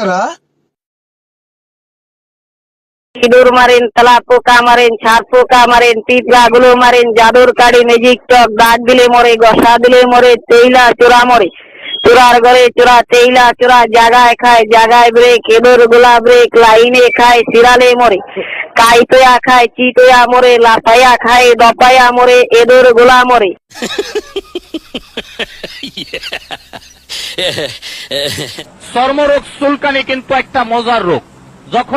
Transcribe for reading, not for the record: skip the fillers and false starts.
শালা? ইঁদুর মারেন, তেলা পোকা মারেন, ছাড় পোকা মারেন, পিঁপড়াগুলো মারেন, জাদুর কাঠি, ম্যাজিক চক, দাগ দিলে মরে, ঘষা দিলে মরে, তেইলা চোরা মরে। চোরার ঘরে চোরা, তেইলা চোরা, জাগায় খায়, জাগায় ব্রেক, ইঁদুর গুলা ব্রেক, লাইনে খায়, সিরালে মরে। কাইতয়া খায়, চিতয়া মরে, লাফাইয়া খায়, দপাইয়া মরে, ইঁদুর গুলা মরে। চর্মরোগ চুলকানি কিন্তু একটা মজার রোগ। যখন